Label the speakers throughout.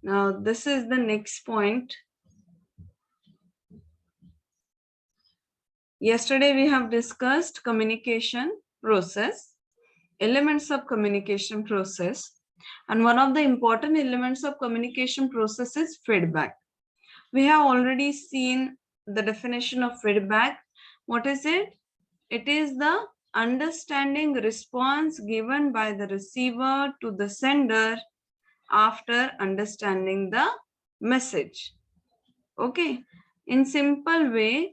Speaker 1: Now this is the next point. Yesterday we have discussed communication process, elements of communication process, and one of the important elements of communication process is feedback. We have already seen the definition of feedback. What is it? It is the understanding response given by the receiver to the sender after understanding the message. Okay, in simple way,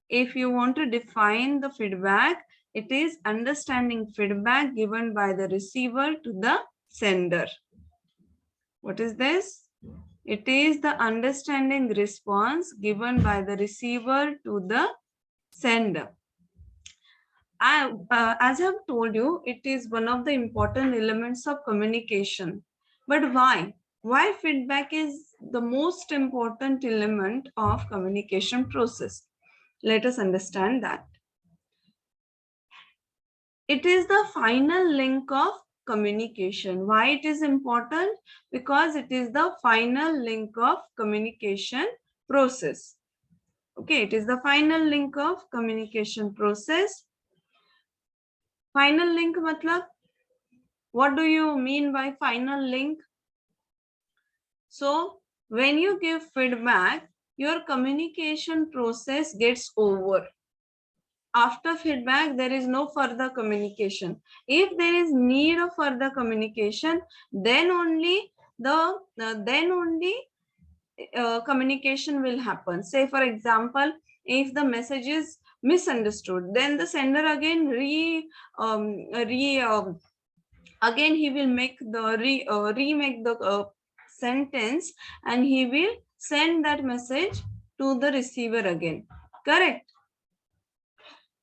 Speaker 1: if you want to define the feedback, it is understanding feedback given by the receiver to the sender. What is this? It is the understanding response given by the receiver to the sender. As I have told you, it is one of the important elements of communication. But why? Why feedback is the most important element of communication process? Let us understand that. It is the final link of communication. Why it is important? Because it is the final link of communication process. Okay, it is the final link of communication process. Final link matlab, what do you mean by final link? So when you give feedback, your communication process gets over. After feedback, there is no further communication. If there is need of further communication, then only communication will happen. Say for example, if the message is misunderstood, then the sender again again he will make the remake the sentence, and he will send that message to the receiver again. Correct?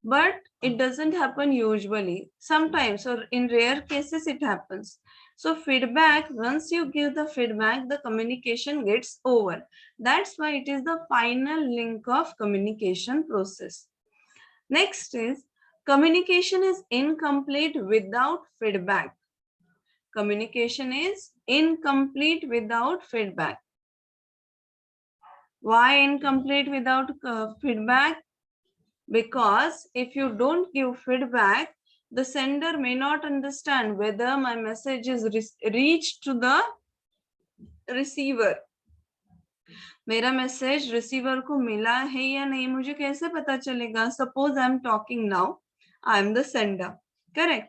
Speaker 1: But it doesn't happen usually. Sometimes, or in rare cases, it happens. So feedback, once you give the feedback, the communication gets over. That's why it is the final link of communication process. Next is, communication is incomplete without feedback. Communication is incomplete without feedback. Why incomplete without feedback? Because if you don't give feedback, the sender may not understand whether my message is reached to the receiver. मेरा message receiver को मिला है या नहीं, मुझे कैसे पता चलेगा? Suppose I am talking now, I am the sender, correct?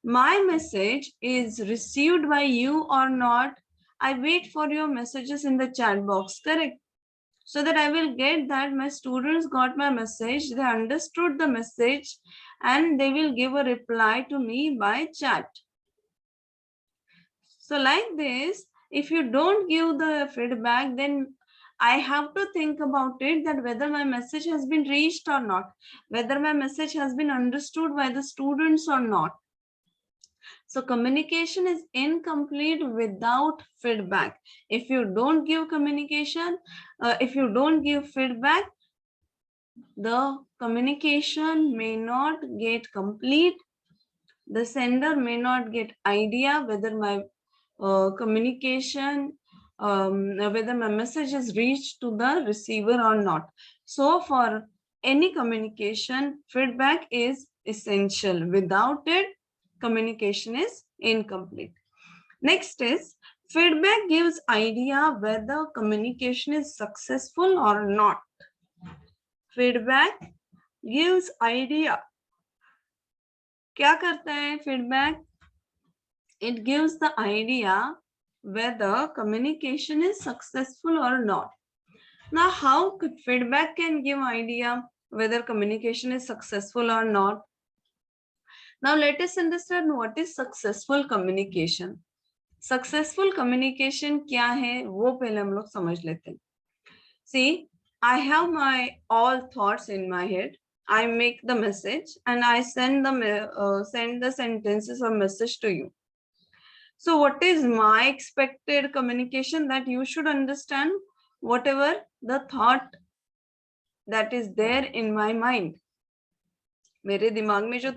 Speaker 1: My message is received by you or not. I wait for your messages in the chat box, correct? So that I will get that my students got my message, they understood the message, and they will give a reply to me by chat. So like this, if you don't give the feedback, then I have to think about it, that whether my message has been reached or not, whether my message has been understood by the students or not. So communication is incomplete without feedback. If you don't give communication, if you don't give feedback, the communication may not get complete. The sender may not get idea whether my communication, whether my message is reached to the receiver or not. So for any communication, feedback is essential. Without it, communication is incomplete. Next is, feedback gives idea whether communication is successful or not. Feedback gives idea. क्या करता है feedback? It gives the idea whether communication is successful or not. Now, how could feedback can give idea whether communication is successful or not? Now, let us understand what is successful communication. Successful communication क्या है वो पहले हम लोग समझ लेते हैं. See, I have my all thoughts in my head. I make the message and I send the sentences or message to you. So what is my expected communication? That you should understand whatever the thought that is there in my mind. मेरे दिमाग में जो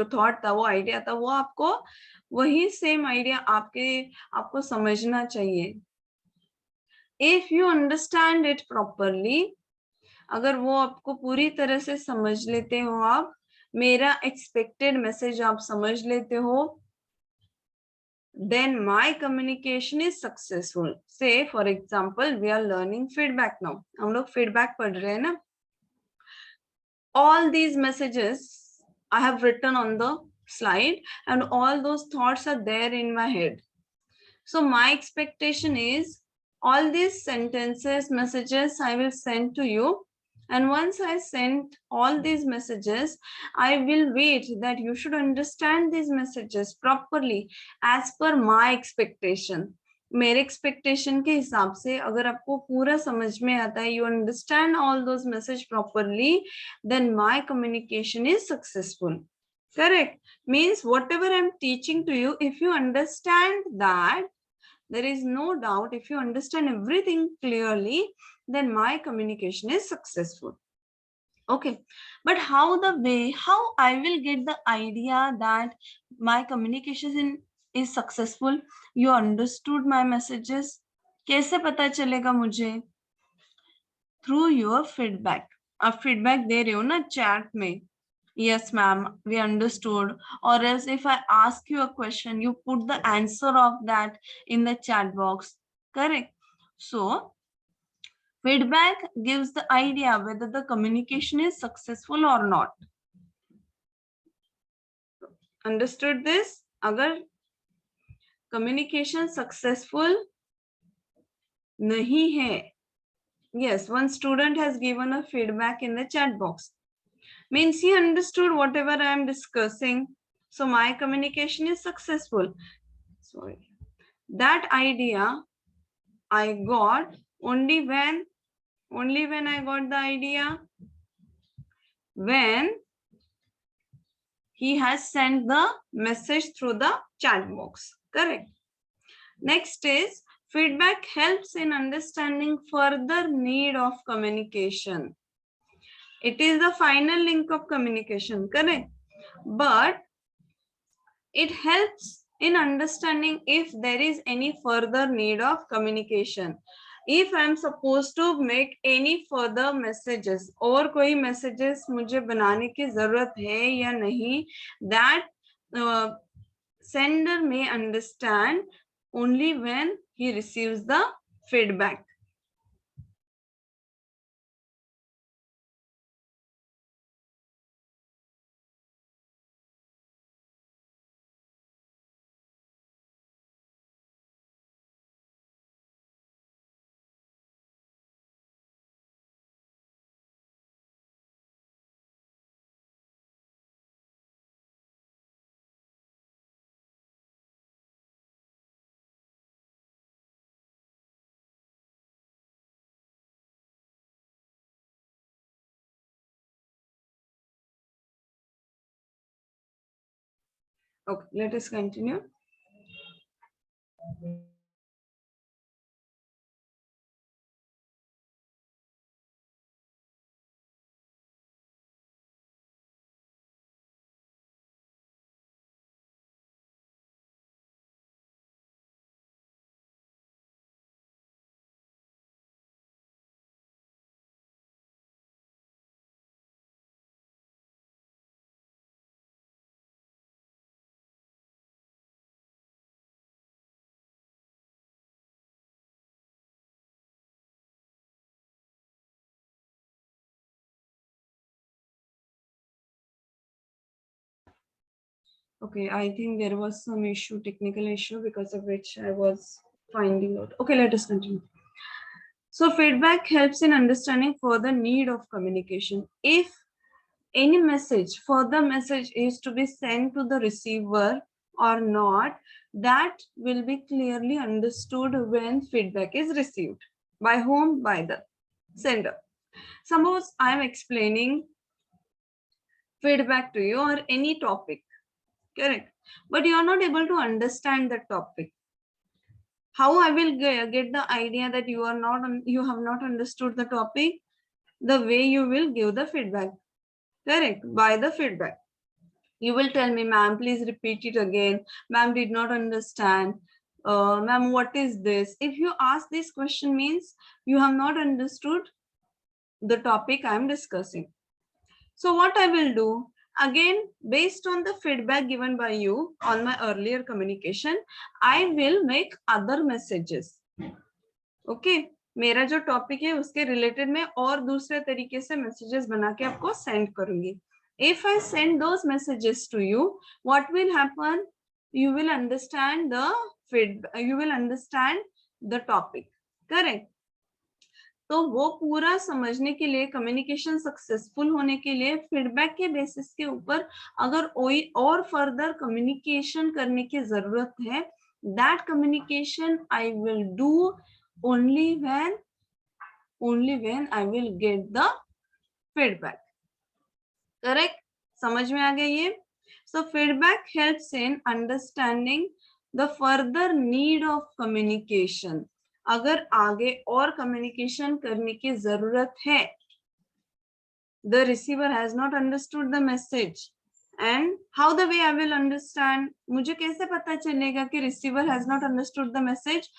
Speaker 1: thought था, वो idea था, वो आपको वही सेम आइडिया आपको समझना चाहिए. if you understand it properly, अगर वो आपको पूरी तरह से समझ लेते हो, आप मेरा एक्सपेक्टेड मैसेज आप समझ लेते हो, then my communication is successful. Say for example we are learning feedback now, हम लोग feedback पढ़ रहे हैं ना. All these messages I have written on the slide and all those thoughts are there in my head. So my expectation is all these sentences, messages I will send to you. And once I send all these messages, I will wait that you should understand these messages properly as per my expectation. मेरे expectation के हिसाब से अगर आपको पूरा समझ में आता है, you understand all those messages properly, then my communication is successful. Correct? Means whatever I'm teaching to you, if you understand that, there is no doubt, if you understand everything clearly, then my communication is successful. Okay, but how I will get the idea that my communication is successful? You understood my messages? कैसे पता चलेगा मुझे? Through your feedback. आप feedback दे रहे हो ना chat में. Yes, ma'am, we understood. Or else if I ask you a question, you put the answer of that in the chat box. Correct? So, feedback gives the idea whether the communication is successful or not. Understood this? Agar communication successful nahi hai. Yes, one student has given a feedback in the chat box. Means he understood whatever I am discussing. So my communication is successful. Sorry. That idea I got only when I got the idea when he has sent the message through the chat box. Correct. Next is feedback helps in understanding further need of communication. It is the final link of communication, correct? But it helps in understanding if there is any further need of communication. If I am supposed to make any further messages, और कोई messages मुझे बनाने की जरूरत है या नहीं, that sender may understand only when he receives the feedback. Okay, let us continue. Okay, I think there was some issue, technical issue, because of which I was finding out. Okay, let us continue. So feedback helps in understanding further need of communication. If any further message is to be sent to the receiver or not, that will be clearly understood when feedback is received. By whom? By the sender. Suppose I am explaining feedback to you or any topic. Correct. But you are not able to understand the topic. How I will get the idea that you have not understood the topic? The way you will give the feedback. Correct. By the feedback. You will tell me, ma'am, please repeat it again. Ma'am did not understand. ma'am, what is this? If you ask this question means you have not understood the topic I am discussing. So what I will do, again, based on the feedback given by you on my earlier communication, I will make other messages. Okay, मेरा जो topic है उसके related में और दूसरे तरीके से messages बना के आपको सेंड करूंगी. If I send those messages to you, what will happen? You will understand the feedback, you will understand the topic. Correct? तो वो पूरा समझने के लिए, कम्युनिकेशन सक्सेसफुल होने के लिए फीडबैक के बेसिस के ऊपर अगर कोई और फर्दर कम्युनिकेशन करने की जरूरत है, that communication I will do only when I will get the feedback. Correct? समझ में आ गया ये? So feedback helps in understanding the further need of communication. अगर आगे और कम्युनिकेशन करने की जरूरत है, the receiver has not understood the message, and how the way I will understand, मुझे कैसे पता चलेगा कि receiver has not understood the message?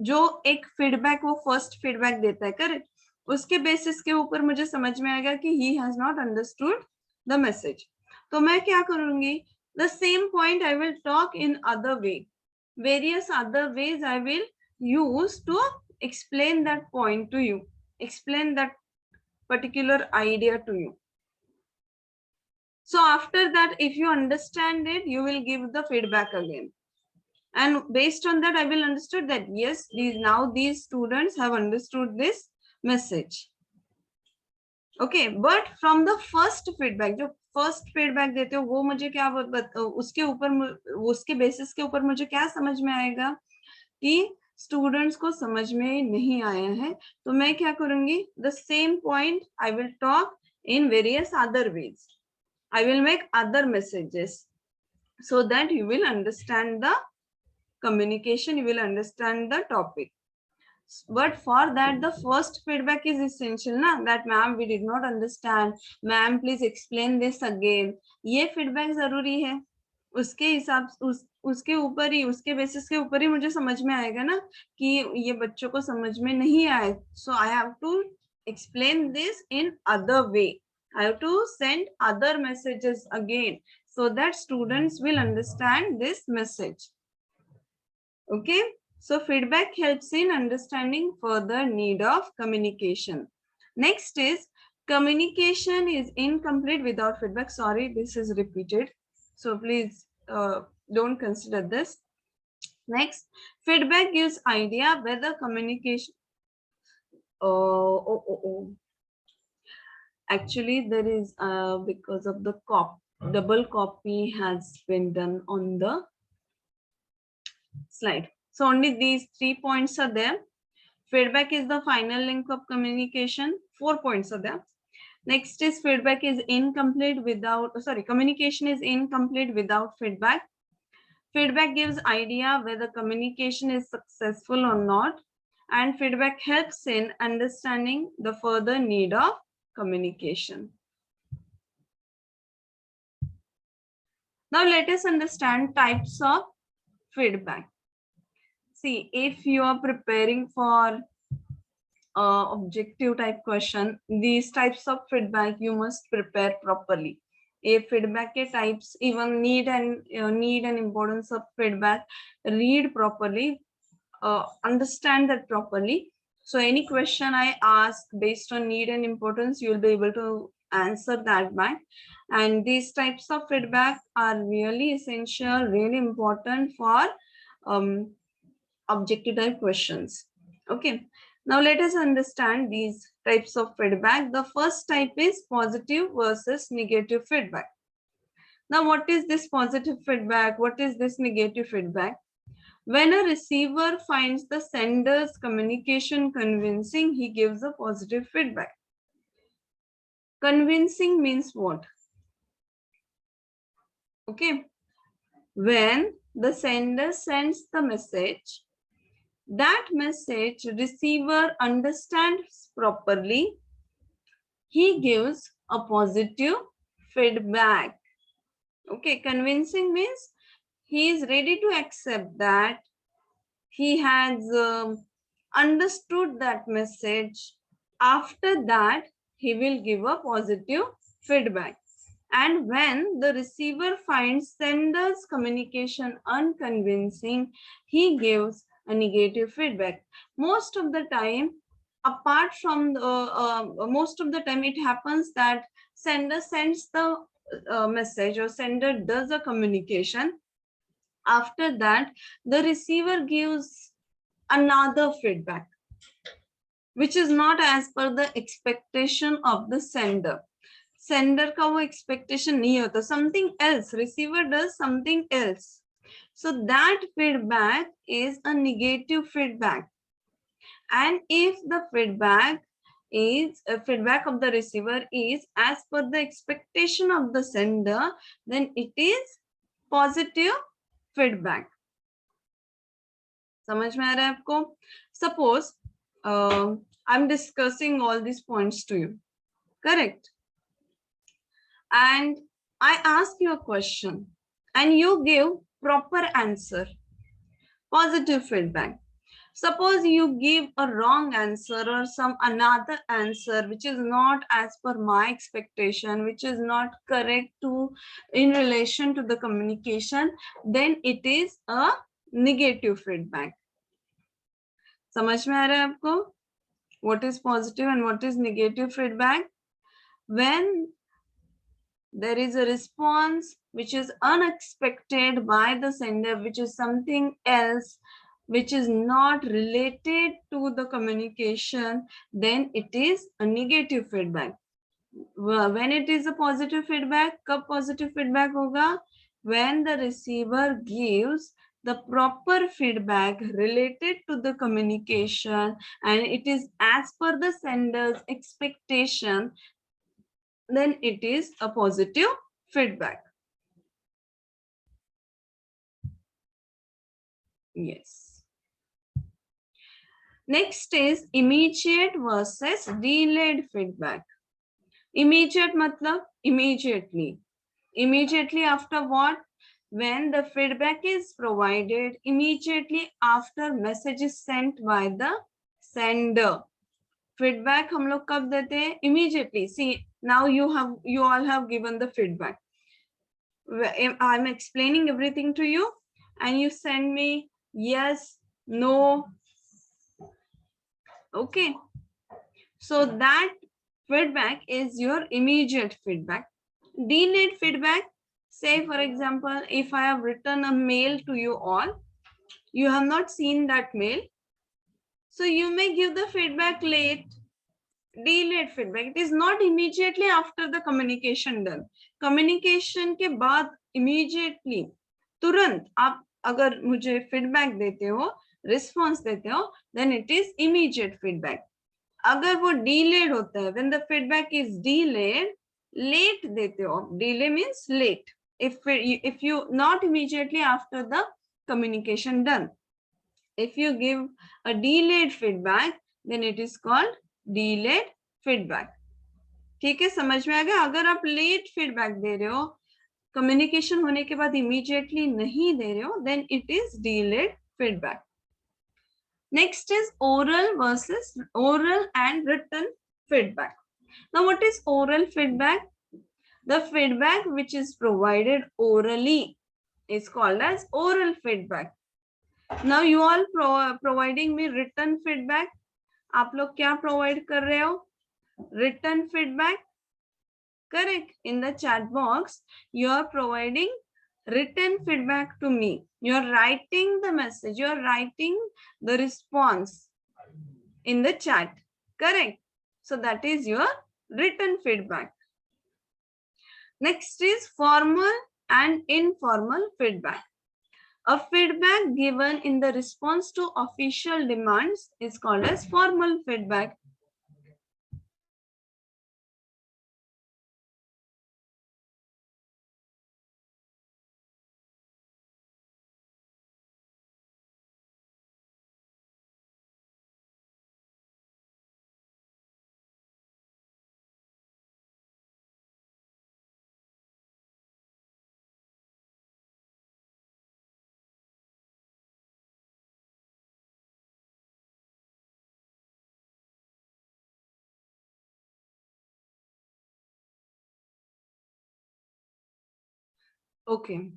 Speaker 1: जो एक फीडबैक वो फर्स्ट फीडबैक देता है, करेक्ट, उसके बेसिस के ऊपर मुझे समझ में आएगा कि he has not understood the message. तो मैं क्या करूंगी? The same point I will talk in other way. Various other ways I will use to explain that point to you, explain that particular idea to you. So after that, if you understand it, you will give the feedback again. And based on that, I will understood that yes, these students have understood this message. Okay, but from the first feedback, जो first feedback देते हो वो मुझे क्या उसके ऊपर, उसके basis के ऊपर मुझे क्या समझ में आएगा कि स्टूडेंट्स को समझ में नहीं आया है, तो मैं क्या करूंगी? The same point I will talk in various other ways. I will make other messages so that you will understand the communication, you will understand the topic. But for that, the first feedback is essential, na? That ma'am, we did not understand. Ma'am, please explain this again. ये feedback जरूरी है. उसके हिसाब उसके ऊपर ही, उसके basis के ऊपर ही मुझे समझ में आएगा ना कि ये बच्चों को समझ में नहीं आए. So I have to explain this in other way. I have to send other messages again so that students will understand this message. Okay, so feedback helps in understanding further need of communication. Next is communication is incomplete without feedback. Sorry, this is repeated, so please don't consider this. Next, feedback gives idea whether communication. Actually, there is because of the double copy has been done on the slide. So only these 3 points are there. Feedback is the final link of communication. 4 points are there. Next is feedback is incomplete without, communication is incomplete without feedback. Feedback gives idea whether communication is successful or not. And feedback helps in understanding the further need of communication. Now let us understand types of feedback. See, if you are preparing for objective type question, these types of feedback you must prepare properly. A feedback types, even need and importance of feedback, read properly, understand that properly. So any question I ask based on need and importance, you will be able to answer that back. And these types of feedback are really essential, really important for objective type questions. Okay, now let us understand these types of feedback. The first type is positive versus negative feedback. Now, what is this positive feedback? What is this negative feedback? When a receiver finds the sender's communication convincing, he gives a positive feedback. Convincing means what? Okay, when the sender sends the message, that message receiver understands properly, he gives a positive feedback. Okay, convincing means he is ready to accept that he has understood that message. After that, he will give a positive feedback. And when the receiver finds sender's communication unconvincing, he gives a negative feedback. Most of the time, apart from the, most of the time it happens that sender sends the message, or sender does a communication. After that, the receiver gives another feedback, which is not as per the expectation of the sender. Sender का वो expectation नहीं होता, something else, receiver does something else. So that feedback is a negative feedback. And if the feedback is a feedback of the receiver is as per the expectation of the sender, then it is positive feedback. समझ में आ रहा है आपको? Suppose I'm discussing all these points to you, correct? And I ask you a question and you give proper answer, positive feedback. Suppose you give a wrong answer or some another answer which is not as per my expectation, which is not correct to in relation to the communication, then it is a negative feedback. समझ में आ रहा है आपको? What is positive and what is negative feedback? When there is a response which is unexpected by the sender, which is something else, which is not related to the communication, then it is a negative feedback. When it is a positive feedback, कब positive feedback होगा? When the receiver gives the proper feedback related to the communication and it is as per the sender's expectation, then it is a positive feedback. Yes. Next is immediate versus delayed feedback. Immediate matlab immediately. Immediately after what? When the feedback is provided immediately after message is sent by the sender. Feedback हम लोग कब देते हैं? Immediately. See, now you all have given the feedback. I'm explaining everything to you and you send me yes, no. Okay. So that feedback is your immediate feedback. Delayed feedback, say for example, if I have written a mail to you all, you have not seen that mail. So you may give the feedback late. Delayed feedback. It is not immediately after the communication done. Communication के बाद immediately तुरंत आप अगर मुझे feedback देते हो, response देते हो, then it is immediate feedback. अगर वो delayed होता है, when the feedback is delayed, late देते हो, delay means late. If you not immediately after the communication done, if you give a delayed feedback, then it is called delayed feedback. ठीक है, समझ में आ गया? अगर आप लेट फीडबैक दे रहे हो, कम्युनिकेशन होने के बाद इमीडिएटली नहीं दे रहे हो, then it is delayed feedback. Next is oral and written feedback. Now, what is oral feedback? The feedback which is provided orally is called as oral feedback. Now, you all providing me written feedback. आप लोग क्या provide कर रहे हो? Written feedback. Correct. In the chat box, you are providing written feedback to me. You are writing the message. You are writing the response in the chat. Correct. So that is your written feedback. Next is formal and informal feedback. A feedback given in the response to official demands is called as formal feedback. Okay.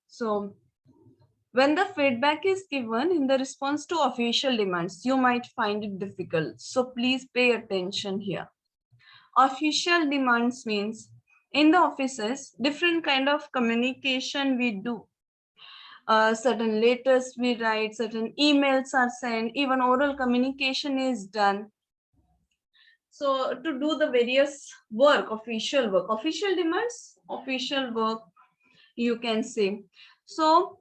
Speaker 1: So when the feedback is given in the response to official demands, you might find it difficult. So please pay attention here. Official demands means in the offices, different kind of communication we do. Certain letters we write, certain emails are sent, even oral communication is done. So to do the various work, official demands, official work, you can say. So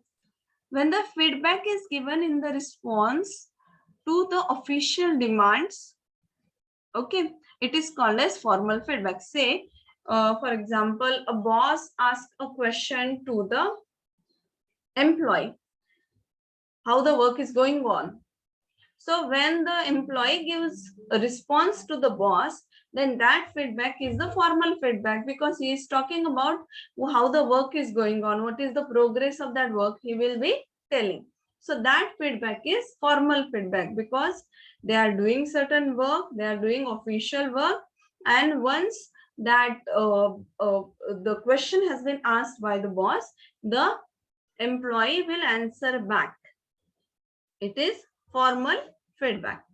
Speaker 1: when the feedback is given in the response to the official demands, okay, it is called as formal feedback. Say, for example, a boss asks a question to the employee, how the work is going on. So when the employee gives a response to the boss, then that feedback is the formal feedback, because he is talking about how the work is going on, what is the progress of that work, he will be telling. So that feedback is formal feedback, because they are doing certain work, they are doing official work, and once that the question has been asked by the boss, the employee will answer back. It is formal feedback.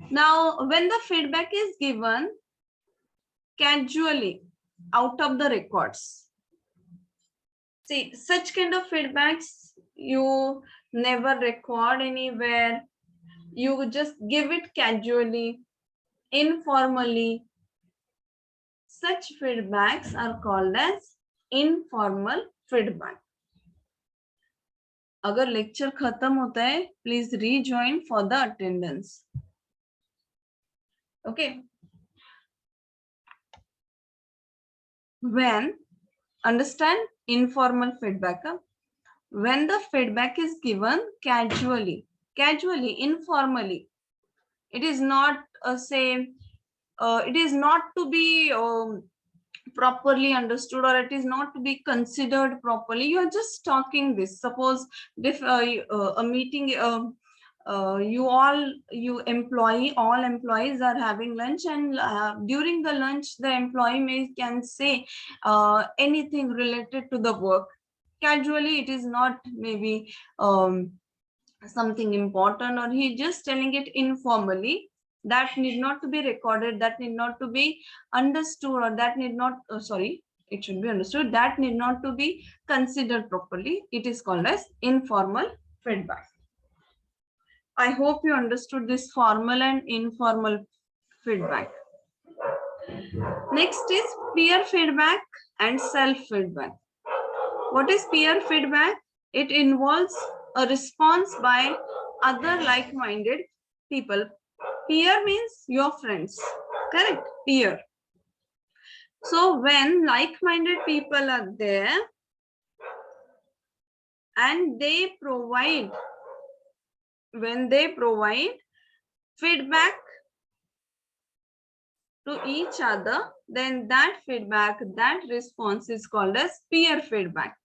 Speaker 1: Now, when the feedback is given casually out of the records, see, such kind of feedbacks you never record anywhere. You just give it casually, informally. Such feedbacks are called as informal feedback. अगर lecture खत्म होता है, please rejoin for the attendance. Okay. When, understand informal feedback, when the feedback is given casually, informally, it is not it is not to be properly understood, or it is not to be considered properly. You are just talking this. Suppose if a meeting, you employee, all employees are having lunch, and during the lunch the employee can say anything related to the work casually. It is not maybe something important, or he just telling it informally. That need not to be recorded, that need not to be understood, or that need not sorry, it should be understood, that need not to be considered properly. It is called as informal feedback. I hope you understood this formal and informal feedback. Next is peer feedback and self feedback. What is peer feedback? It involves a response by other like-minded people. Peer means your friends, correct? Peer. So when like-minded people are there and they provide, when they provide feedback to each other, then that feedback, that response is called as peer feedback.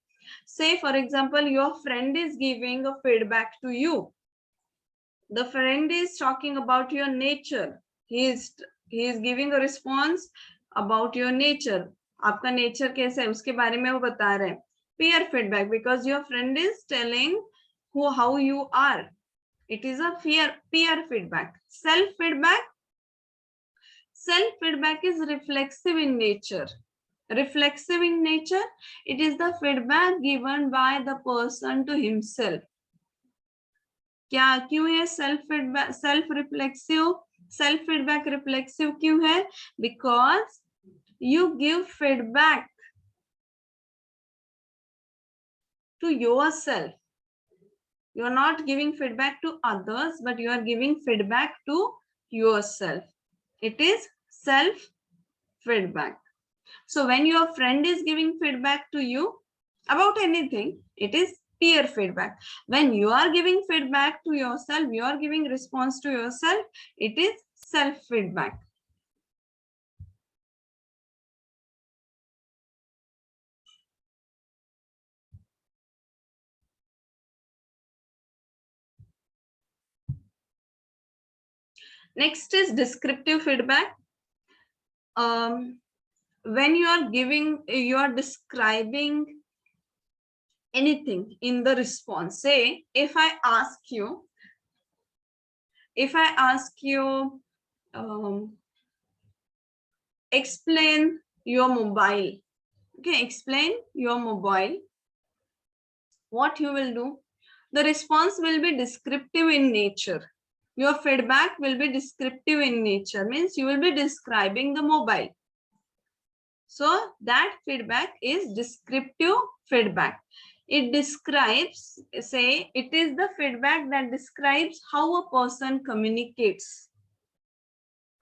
Speaker 1: Say, for example, your friend is giving a feedback to you. The friend is talking about your nature. He is giving a response about your nature. आपका nature कैसा है उसके बारे में वो बता रहे हैं. Peer feedback, because your friend is telling how you are. It is a peer feedback. Self feedback. Self feedback is reflexive in nature. Reflexive in nature, it is the feedback given by the person to himself. क्या क्यों है self feedback self feedback reflexive क्यों है? Because you give feedback to yourself. You are not giving feedback to others, but you are giving feedback to yourself. It is self feedback. So when your friend is giving feedback to you about anything, it is peer feedback. When you are giving feedback to yourself, you are giving response to yourself, it is self feedback. Next is descriptive feedback. When you are giving, you are describing anything in the response. Say, if I ask you, explain your mobile. Okay, explain your mobile. What you will do? The response will be descriptive in nature. Your feedback will be descriptive in nature, means you will be describing the mobile. So that feedback is descriptive feedback. It describes, say, it is the feedback that describes how a person communicates.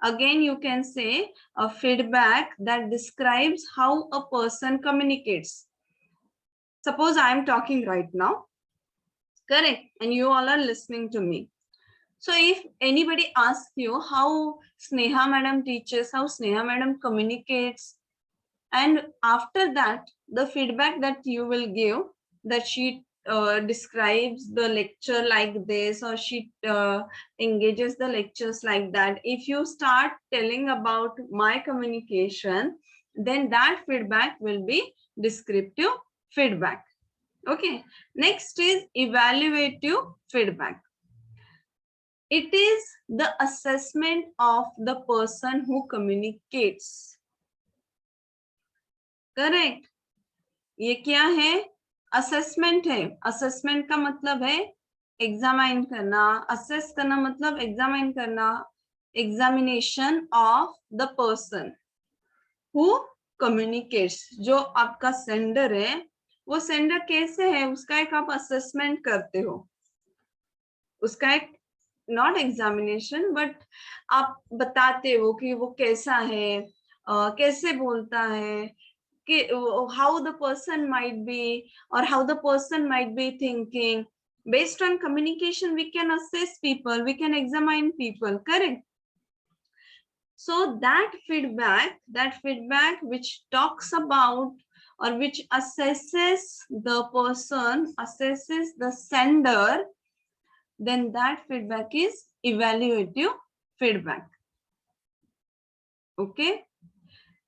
Speaker 1: Again, you can say a feedback that describes how a person communicates. Suppose I am talking right now, correct? And you all are listening to me. So if anybody asks you how Sneha madam teaches, how Sneha madam communicates, and after that, the feedback that you will give, that she describes the lecture like this, or she engages the lectures like that. If you start telling about my communication, then that feedback will be descriptive feedback. Okay. Next is evaluative feedback. It is the assessment of the person who communicates. Correct. ये क्या है? Assessment है. Assessment का मतलब है examine करना. Assess करना मतलब एग्जामाइन करना. Examination of the person who communicates. जो आपका सेंडर है, वो सेंडर कैसे है, उसका एक आप असेसमेंट करते हो. उसका एक नॉट एग्जामिनेशन बट आप बताते हो कि वो कैसा है, कैसे बोलता है, how the person might be, or how the person might be thinking. Based on communication, we can assess people, we can examine people, correct? So that feedback which talks about, or which assesses the person, assesses the sender, then that feedback is evaluative feedback. Okay.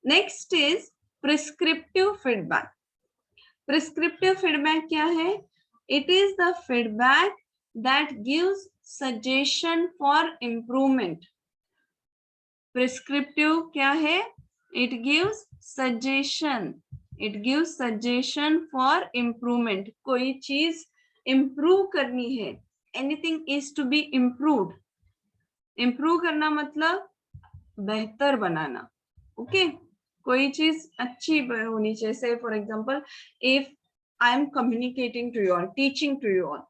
Speaker 1: Next is prescriptive feedback. Prescriptive feedback क्या है? It is the feedback that gives suggestion for improvement. Prescriptive क्या है? It gives suggestion. It gives suggestion for improvement. कोई चीज improve करनी है. Anything is to be improved. Improve करना मतलब बेहतर बनाना. Okay. कोई चीज अच्छी होनी चाहिए. Say for example, if I am communicating to you all, teaching to you all,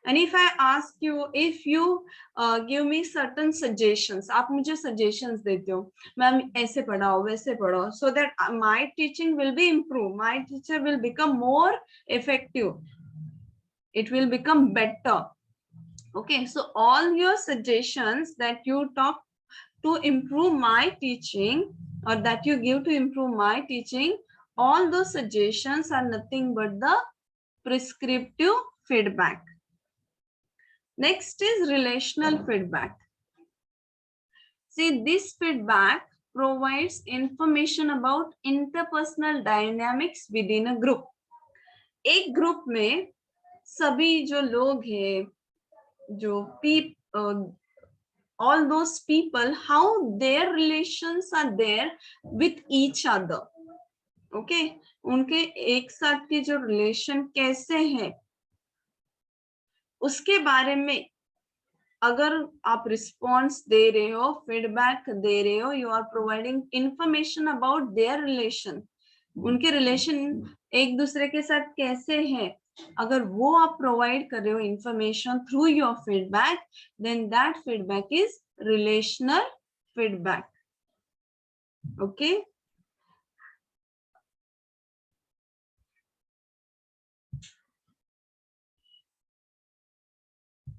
Speaker 1: and if I ask you, if you give me certain suggestions, आप मुझे suggestions देते हो, मैम ऐसे पढ़ाओ वैसे पढ़ाओ, so that my teaching will be improved, my teacher will become more effective, it will become better. Okay, so all your suggestions that you talk to improve my teaching, or that you give to improve my teaching, all those suggestions are nothing but the prescriptive feedback. Next is relational feedback. See, this feedback provides information about interpersonal dynamics within a group. एक group में सभी जो लोग हैं, जो all those people, how their relations are there with each other. Okay, उनके एक साथ के जो रिलेशन कैसे हैं, उसके बारे में अगर आप रिस्पॉन्स दे रहे हो, फीडबैक दे रहे हो, you are providing information about their relation, उनके रिलेशन एक दूसरे के साथ कैसे हैं, अगर वो आप प्रोवाइड कर रहे हो information through your feedback, then that feedback is relational feedback. Okay.